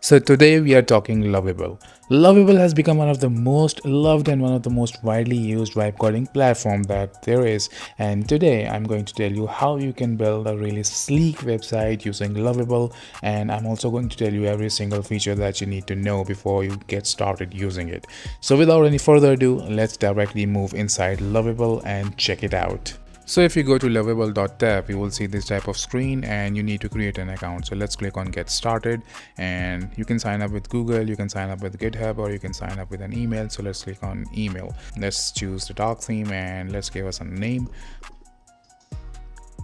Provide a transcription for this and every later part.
So today we are talking Lovable. Lovable has become one of the most loved and one of the most widely used vibe coding platform that there is. And today I'm going to tell you how you can build a really sleek website using Lovable. And I'm also going to tell you every single feature that you need to know before you get started using it. So without any further ado, let's directly move inside Lovable and check it out. So if you go to lovable.dev, you will see this type of screen and you need to create an account. So let's click on get started, and you can sign up with Google, you can sign up with GitHub, or you can sign up with an email. So let's click on email. Let's choose the dark theme and let's give us a name.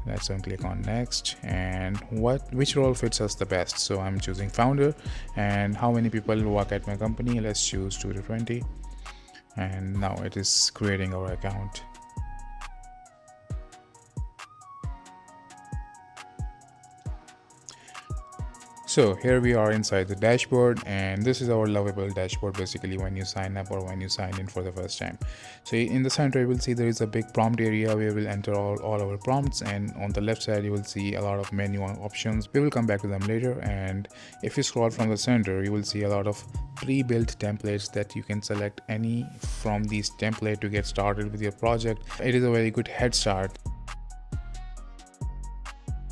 Let's then click on next, and which role fits us the best. So I'm choosing founder, and how many people work at my company. Let's choose 2 to 20, and now it is creating our account. So here we are inside the dashboard, and this is our Lovable dashboard basically when you sign up or when you sign in for the first time. So in the center you will see there is a big prompt area where we'll enter all our prompts, and on the left side you will see a lot of menu options. We will come back to them later, and if you scroll from the center you will see a lot of pre-built templates that you can select any from these templates to get started with your project. It is a very good head start.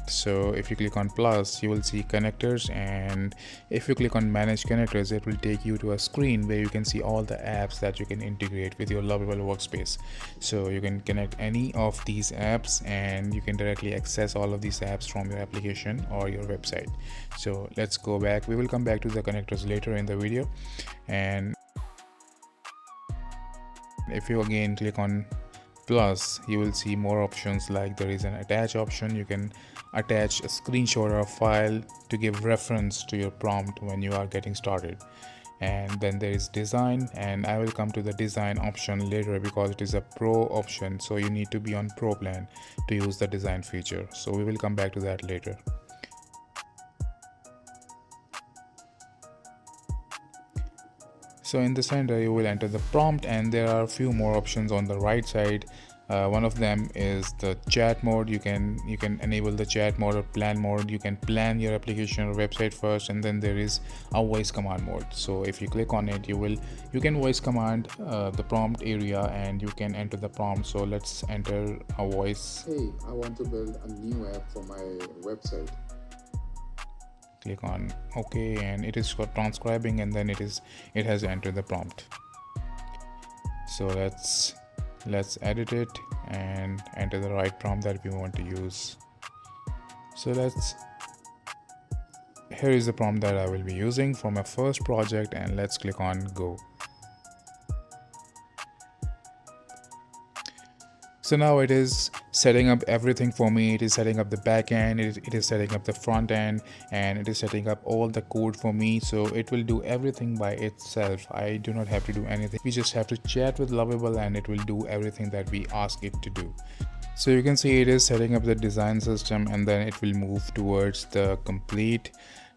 So if you click on plus, you will see connectors, and if you click on manage connectors, it will take you to a screen where you can see all the apps that you can integrate with your Lovable workspace. So you can connect any of these apps and you can directly access all of these apps from your application or your website. So let's go back. We will come back to the connectors later in the video. And if you again click on plus, you will see more options, like there is an attach option. You can attach a screenshot or a file to give reference to your prompt when you are getting started. And then there is design, and I will come to the design option later because it is a pro option, so you need to be on pro plan to use the design feature. So we will come back to that later. So in the center you will enter the prompt, and there are a few more options on the right side. One of them is the chat mode. You can enable the chat mode or plan mode. You can plan your application or website first, and then there is a voice command mode. So if you click on it, you can voice command the prompt area and you can enter the prompt. So let's enter a voice. Hey, I want to build a new app for my website. Click on OK, and it is for transcribing, and then it has entered the prompt. So let's edit it and enter the right prompt that we want to use. So here is the prompt that I will be using for my first project, and let's click on go. So now it is setting up everything for me. It is setting up the back end, it is setting up the front end, and it is setting up all the code for me. So it will do everything by itself. I do not have to do anything. We just have to chat with Lovable and it will do everything that we ask it to do. So you can see it is setting up the design system, and then it will move towards the complete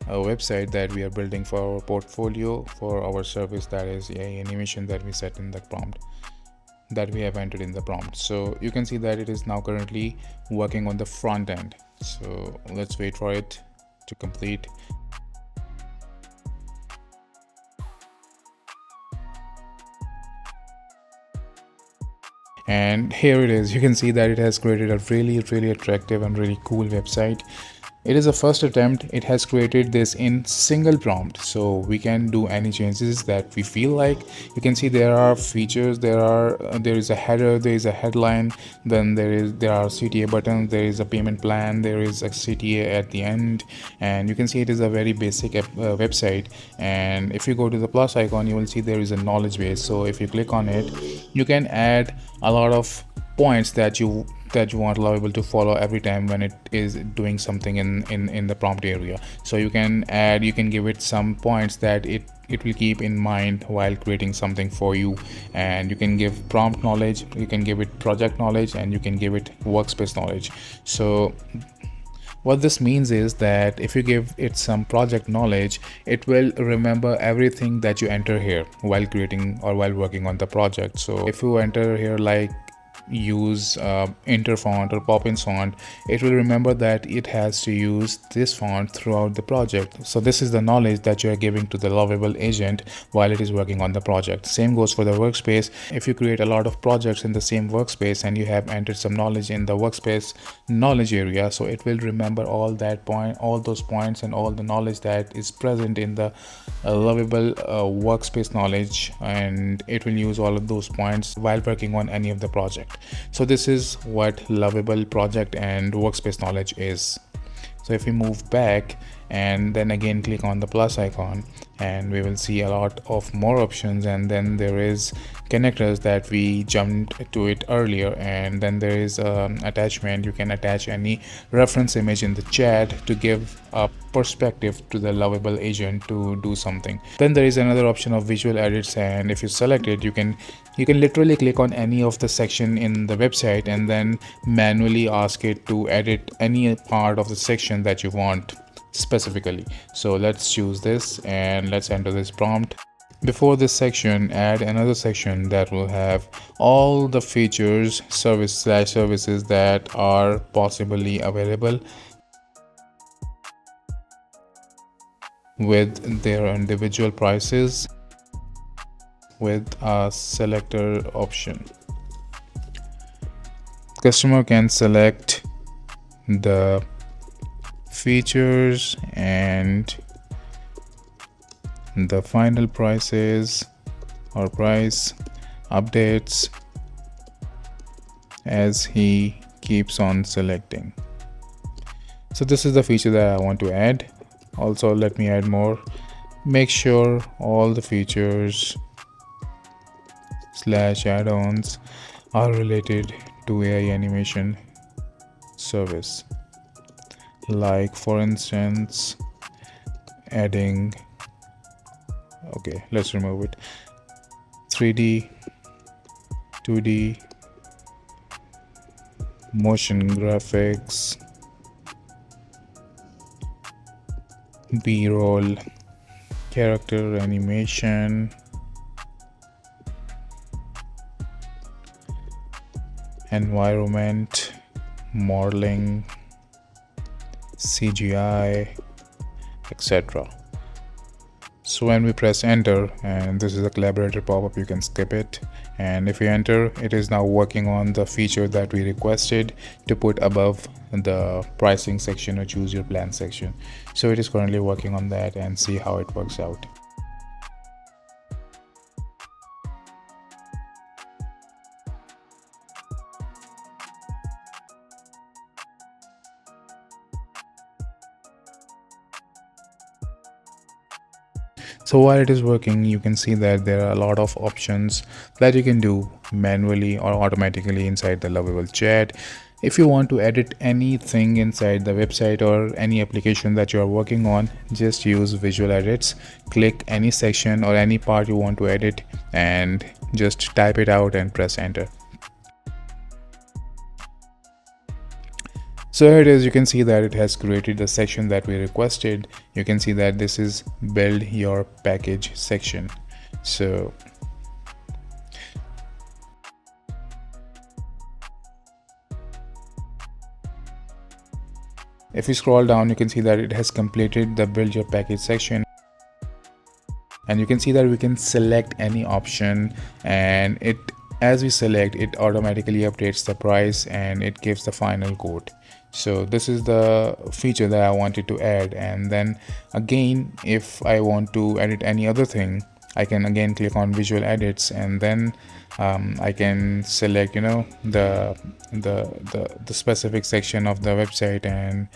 website that we are building for our portfolio, for our service, that is AI animation that we set in the prompt, that we have entered in the prompt. So you can see that it is now currently working on the front end. So let's wait for it to complete. And here it is. You can see that it has created a really attractive and really cool website. It is a first attempt. It has created this in single prompt, so we can do any changes that we feel like. You can see there are features, there is a header, there is a headline, then there are CTA buttons, there is a payment plan, there is a CTA at the end, and you can see it is a very basic website. And if you go to the plus icon, you will see there is a knowledge base. So if you click on it, you can add a lot of points that you want Lovable to follow every time when it is doing something in the prompt area. So you can give it some points that it will keep in mind while creating something for you. And you can give prompt knowledge, you can give it project knowledge, and you can give it workspace knowledge. So what this means is that if you give it some project knowledge, it will remember everything that you enter here while creating or while working on the project. So if you enter here like use enter font or pop-in font, it will remember that it has to use this font throughout the project. So this is the knowledge that you are giving to the Lovable agent while it is working on the project. Same goes for the workspace. If you create a lot of projects in the same workspace and you have entered some knowledge in the workspace knowledge area, so it will remember all those points and all the knowledge that is present in the Lovable workspace knowledge, and it will use all of those points while working on any of the project. So this is what Lovable project and workspace knowledge is. So if we move back and then again click on the plus icon, and we will see a lot of more options, and then there is connectors that we jumped to it earlier, and then there is attachment. You can attach any reference image in the chat to give a perspective to the Lovable agent to do something. Then there is another option of visual edits, and if you select it, you can literally click on any of the section in the website and then manually ask it to edit any part of the section that you want specifically. So let's choose this and let's enter this prompt. Before this section, add another section that will have all the features, services that are possibly available with their individual prices with a selector option. Customer can select the features and the final prices or price updates as he keeps on selecting. So this is the feature that I want to add. Also, let me add more. Make sure all the features / add-ons are related to AI animation service. Like for instance, adding, okay, let's remove it, 3D, 2D, motion graphics, B-roll, character animation, environment, modeling, CGI, etc. So when we press enter, and this is a collaborator pop-up, you can skip it, and if you enter, it is now working on the feature that we requested to put above the pricing section or choose your plan section. So it is currently working on that, and see how it works out. So while it is working, you can see that there are a lot of options that you can do manually or automatically inside the Lovable chat. If you want to edit anything inside the website or any application that you are working on, just use visual edits. Click any section or any part you want to edit and just type it out and press enter. So here it is. You can see that it has created the section that we requested. You can see that this is build your package section. So if you scroll down, you can see that it has completed the build your package section, and you can see that we can select any option, and as we select, it automatically updates the price and it gives the final quote. So this is the feature that I wanted to add. And then again, if I want to edit any other thing, I can again click on visual edits, and then I can select, you know, the specific section of the website, and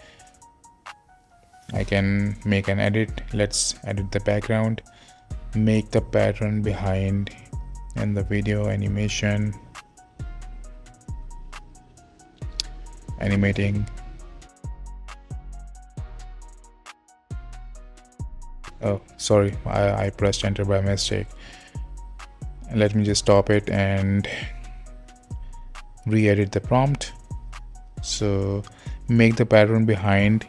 I can make an edit. Let's edit the background, make the pattern behind in the video animation, animating. Oh, sorry, I pressed enter by mistake. Let me just stop it and re-edit the prompt. So make the pattern behind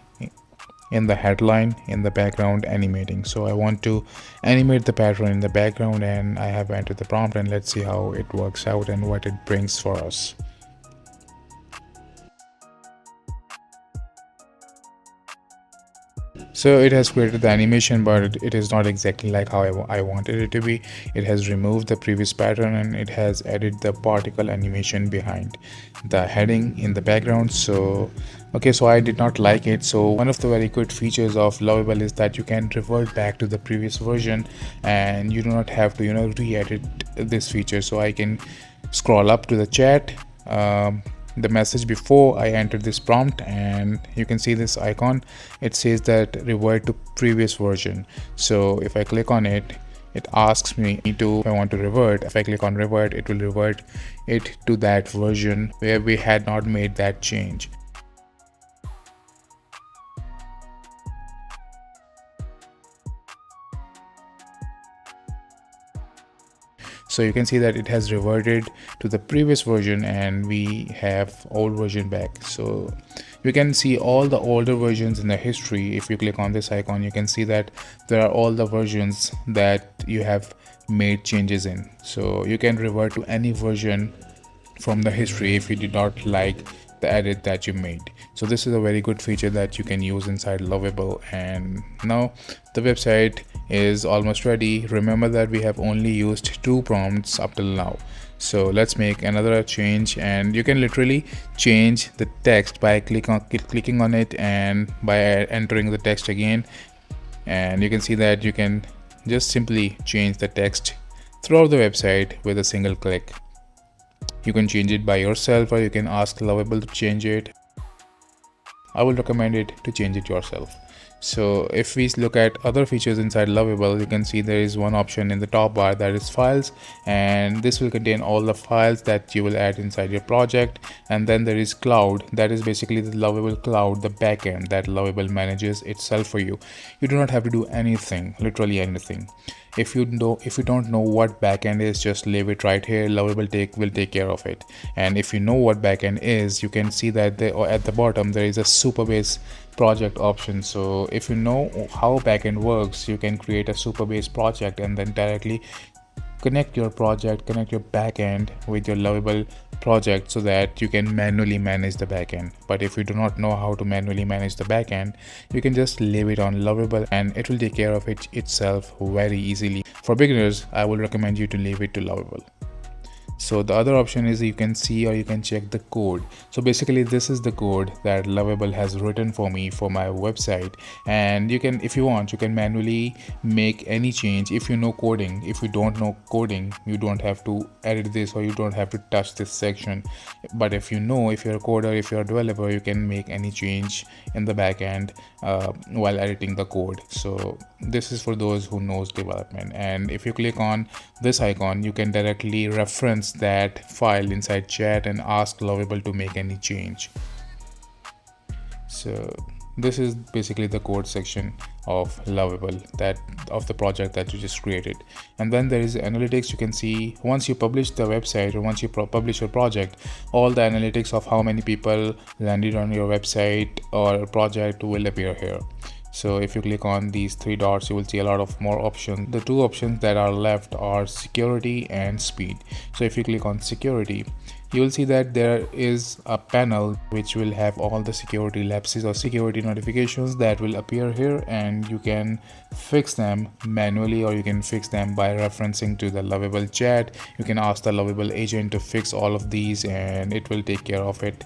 in the headline, in the background, animating. So I want to animate the pattern in the background, and I have entered the prompt, and let's see how it works out and what it brings for us. So it has created the animation, but it is not exactly like how I wanted it to be. It has removed the previous pattern and it has added the particle animation behind the heading in the background. So okay, so I did not like it. So one of the very good features of Lovable is that you can revert back to the previous version and you do not have to re-edit this feature. So I can scroll up to the chat, the message before I entered this prompt, and you can see this icon. It says that revert to previous version. So if I click on it, it asks me to if I want to revert. If I click on revert, it will revert it to that version where we had not made that change. So you can see that it has reverted to the previous version and we have old version back. So you can see all the older versions in the history. If you click on this icon, you can see that there are all the versions that you have made changes in. So you can revert to any version from the history if you did not like the edit that you made. So this is a very good feature that you can use inside Lovable. And now the website is almost ready. Remember that we have only used 2 prompts up till now. So let's make another change, and you can literally change the text by clicking on it and by entering the text again. And you can see that you can just simply change the text throughout the website with a single click. You can change it by yourself or you can ask Lovable to change it. I will recommend it to change it yourself. So if we look at other features inside Lovable, you can see there is one option in the top bar that is files, and this will contain all the files that you will add inside your project. And then there is cloud, that is basically the Lovable cloud, the backend that Lovable manages itself for you. You do not have to do anything, literally anything. If you don't know what backend is, just leave it right here. Lovable will take care of it. And if you know what backend is, you can see that at the bottom there is a Superbase project option. So if you know how backend works, you can create a Superbase project and then directly connect your backend with your Lovable project so that you can manually manage the backend. But if you do not know how to manually manage the backend, you can just leave it on Lovable and it will take care of it itself very easily. For beginners, I will recommend you to leave it to Lovable. So the other option is you can see or you can check the code. So basically this is the code that Lovable has written for me for my website, and you can, if you want, you can manually make any change if you know coding. If you don't know coding, you don't have to edit this or you don't have to touch this section. But if you know, if you're a coder, if you're a developer, you can make any change in the backend while editing the code. So this is for those who knows development. And if you click on this icon, you can directly reference that file inside chat and ask Lovable to make any change. So this is basically the code section of Lovable, that of the project that you just created. And then there is analytics. You can see once you publish the website or once you publish your project, all the analytics of how many people landed on your website or project will appear here. So if you click on these 3 dots, you will see a lot of more options. The 2 options that are left are security and speed. So if you click on security, you will see that there is a panel which will have all the security lapses or security notifications that will appear here, and you can fix them manually or you can fix them by referencing to the Lovable chat. You can ask the Lovable agent to fix all of these and it will take care of it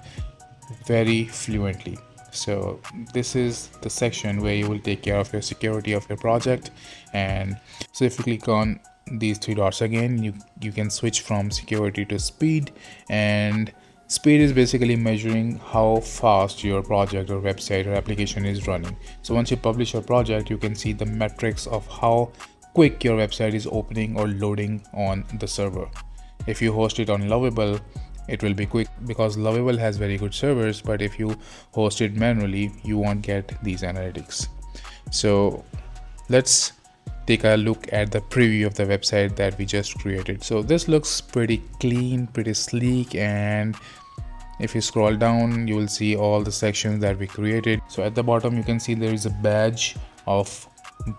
very fluently. So this is the section where you will take care of your security of your project. And so if you click on these 3 dots again, you can switch from security to speed. And speed is basically measuring how fast your project or website or application is running. So once you publish your project, you can see the metrics of how quick your website is opening or loading on the server. If you host it on Lovable, it will be quick because Lovable has very good servers, but if you host it manually, you won't get these analytics. So let's take a look at the preview of the website that we just created. So this looks pretty clean, pretty sleek, and if you scroll down, you will see all the sections that we created. So at the bottom, you can see there is a badge of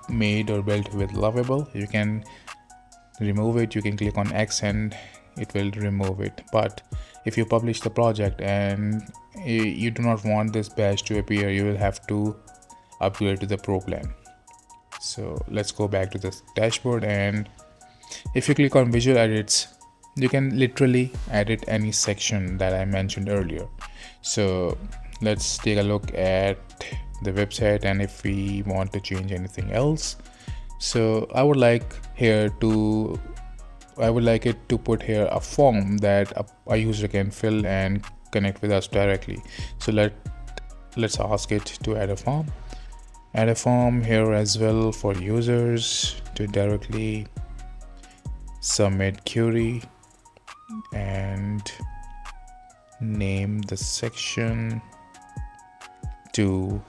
made or built with Lovable. You can remove it. You can click on X and it will remove it. But if you publish the project and you do not want this badge to appear, you will have to upgrade to the pro plan. So let's go back to this dashboard, and if you click on visual edits, you can literally edit any section that I mentioned earlier. So let's take a look at the website, and if we want to change anything else, so I would like it to put here a form that a user can fill and connect with us directly. So let's ask it to add a form here as well for users to directly submit query and name the section to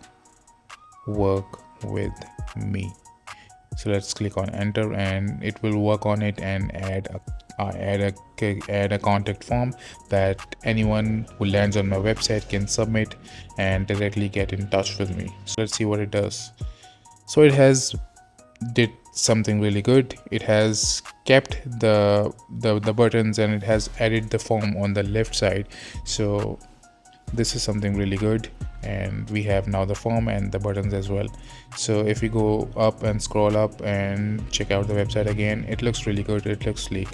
work with me. So let's click on enter, and it will work on it and add a contact form that anyone who lands on my website can submit and directly get in touch with me. So let's see what it does. So it has did something really good. It has kept the buttons, and it has added the form on the left side. So this is something really good, and we have now the form and the buttons as well. So if we go up and scroll up and check out the website again, it looks really good, it looks sleek.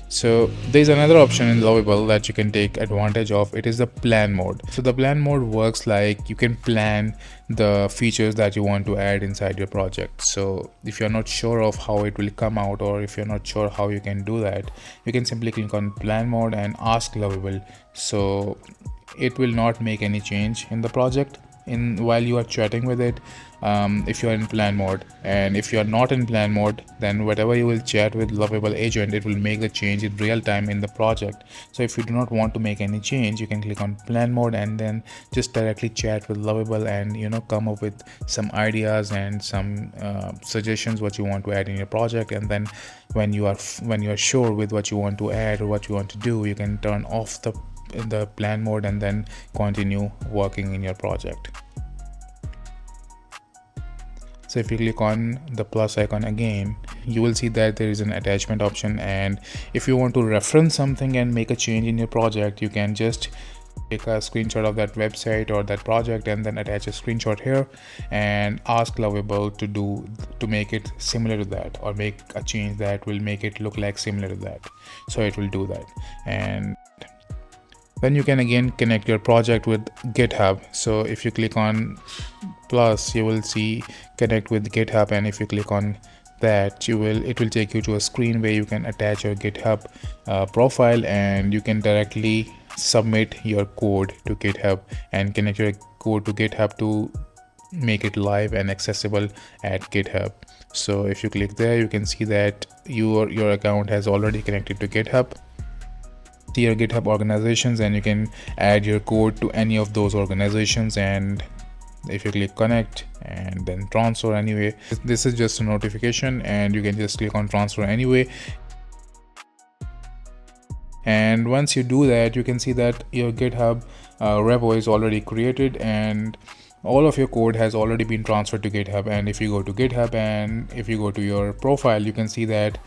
So there's another option in Lovable that you can take advantage of. It is the plan mode. So the plan mode works like you can plan the features that you want to add inside your project. So if you're not sure of how it will come out, or if you're not sure how you can do that, you can simply click on plan mode and ask Lovable. So it will not make any change in the project while you are chatting with it, if you are in plan mode. And if you are not in plan mode, then whatever you will chat with Lovable agent, it will make the change in real time in the project. So if you do not want to make any change, you can click on plan mode and then just directly chat with Lovable and come up with some ideas and some suggestions what you want to add in your project. And then when you are sure with what you want to add or what you want to do, you can turn off the plan mode and then continue working in your project. So if you click on the plus icon again, you will see that there is an attachment option, and if you want to reference something and make a change in your project, you can just take a screenshot of that website or that project and then attach a screenshot here and ask Lovable to make it similar to that, or make a change that will make it look like similar to that. So it will do that, and then you can again connect your project with GitHub. So if you click on plus, you will see connect with GitHub, and if you click on that, it will take you to a screen where you can attach your GitHub profile, and you can directly submit your code to GitHub and connect your code to GitHub to make it live and accessible at GitHub. So if you click there, you can see that your account has already connected to GitHub. See your GitHub organizations, and you can add your code to any of those organizations. And if you click connect and then transfer anyway, this is just a notification, and you can just click on transfer anyway. And once you do that, you can see that your GitHub repo is already created, and all of your code has already been transferred to GitHub. And if you go to GitHub and if you go to your profile, you can see that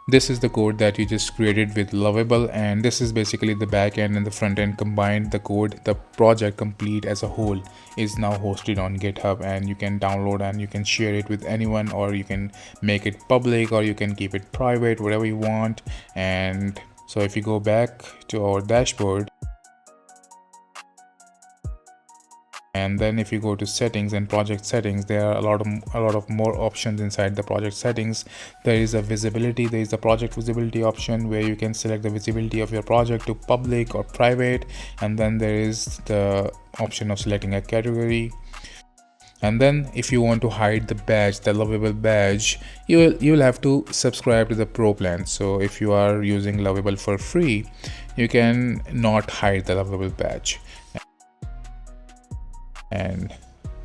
this is the code that you just created with Lovable, and this is basically the back end and the front end combined. The code, the project complete as a whole, is now hosted on GitHub, and you can download and you can share it with anyone, or you can make it public, or you can keep it private, whatever you want. And so if you go back to our dashboard, and then if you go to settings and project settings, there are a lot of more options inside the project settings. There is a visibility, there is the project visibility option where you can select the visibility of your project to public or private, and then there is the option of selecting a category. And then if you want to hide the badge, the Lovable badge, you will have to subscribe to the pro plan. So if you are using Lovable for free, you can not hide the Lovable badge. And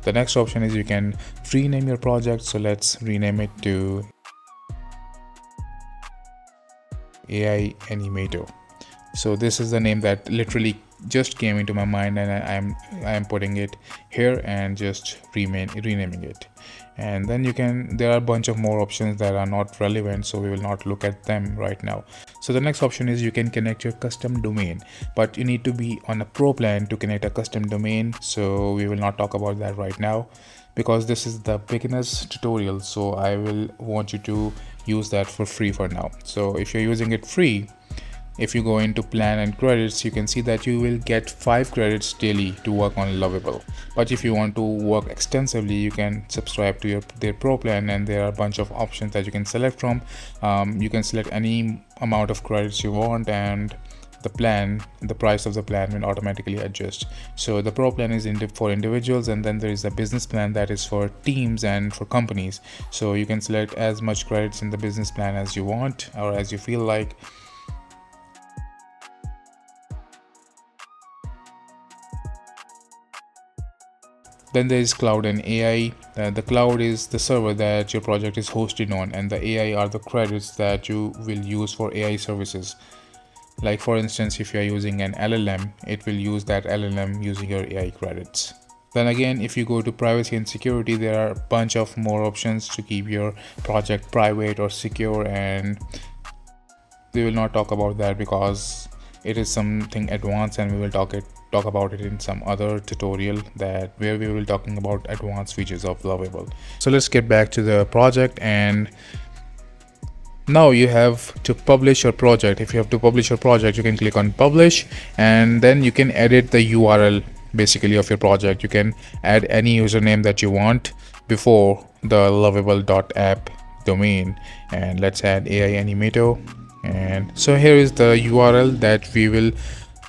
the next option is you can rename your project. So let's rename it to AI Animator. So this is the name that literally just came into my mind, and I am putting it here and just renaming it. And then there are a bunch of more options that are not relevant, so we will not look at them right now. So the next option is you can connect your custom domain, but you need to be on a pro plan to connect a custom domain, so we will not talk about that right now. because this is the beginner's tutorial, so I will want you to use that for free for now. So if you're using it free, if you go into plan and credits, you can see that you will get 5 credits daily to work on Lovable. But if you want to work extensively, you can subscribe to their pro plan, and there are a bunch of options that you can select from. You can select any amount of credits you want, and the price of the plan will automatically adjust. So the pro plan is for individuals, and then there is a business plan that is for teams and for companies. So you can select as much credits in the business plan as you want or as you feel like. Then there is cloud and AI. The cloud is the server that your project is hosted on, and the AI are the credits that you will use for AI services. Like for instance, if you are using an LLM, it will use that LLM using your AI credits. Then again, if you go to privacy and security, there are a bunch of more options to keep your project private or secure, and we will not talk about that because it is something advanced, and we will talk about it in some other tutorial where we will talking about advanced features of Lovable. So let's get back to the project, and now you have to publish your project. If you have to publish your project, you can click on publish, and then you can edit the URL basically of your project. You can add any username that you want before the lovable.app domain, and let's add AI animator. And so here is the URL that we will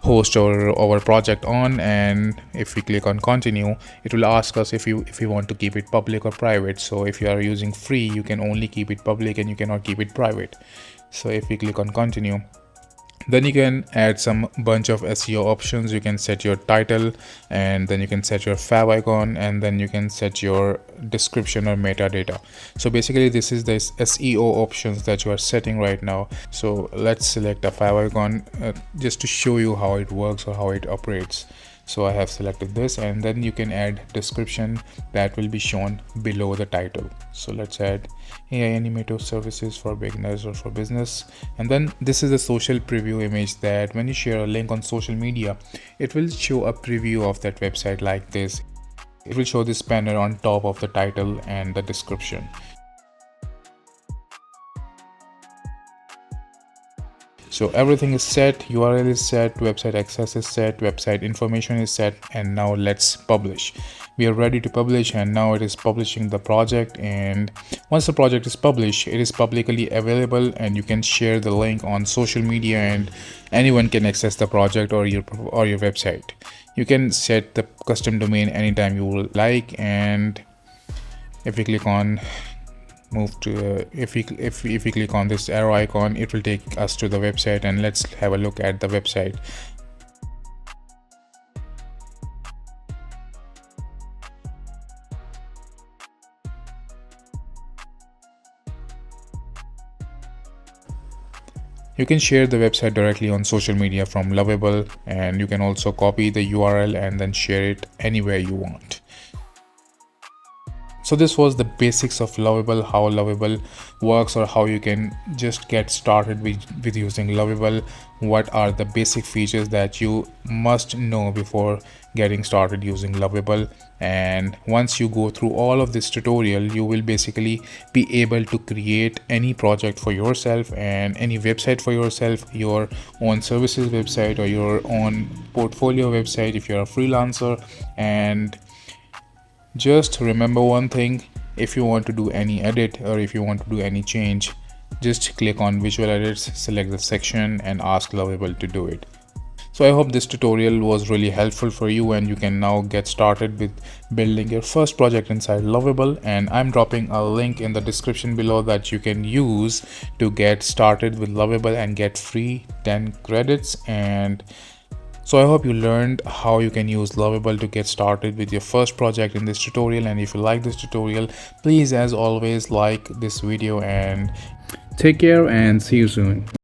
host our project on, and if we click on continue, it will ask us if you want to keep it public or private. So if you are using free, you can only keep it public and you cannot keep it private. So if we click on continue, then you can add some bunch of SEO options. You can set your title, and then you can set your fav icon, and then you can set your description or metadata. So basically this is the SEO options that you are setting right now. So let's select a fav icon just to show you how it works or how it operates. So I have selected this, and then you can add description that will be shown below the title. So let's add AI animator services for beginners or for business. And then this is a social preview image that when you share a link on social media, it will show a preview of that website like this. It will show this banner on top of the title and the description. So everything is set, URL is set, website access is set, website information is set, and now let's publish. We are ready to publish, and now it is publishing the project. And once the project is published, it is publicly available, and you can share the link on social media, and anyone can access the project or your website. You can set the custom domain anytime you will like, and if we click on if we click on this arrow icon, it will take us to the website, and let's have a look at the website. You can share the website directly on social media from Lovable, and you can also copy the URL and then share it anywhere you want. So this was the basics of Lovable, how Lovable works, or how you can just get started with using Lovable. What are the basic features that you must know before getting started using Lovable? And once you go through all of this tutorial, you will basically be able to create any project for yourself and any website for yourself, your own services website or your own portfolio website if you're a freelancer. And just remember one thing: if you want to do any edit or if you want to do any change, just click on visual edits, select the section, and ask Lovable to do it. So I hope this tutorial was really helpful for you, and you can now get started with building your first project inside Lovable. And I'm dropping a link in the description below that you can use to get started with Lovable and get free 10 credits. And so I hope you learned how you can use Lovable to get started with your first project in this tutorial. And if you like this tutorial, please, as always, like this video, and take care and see you soon.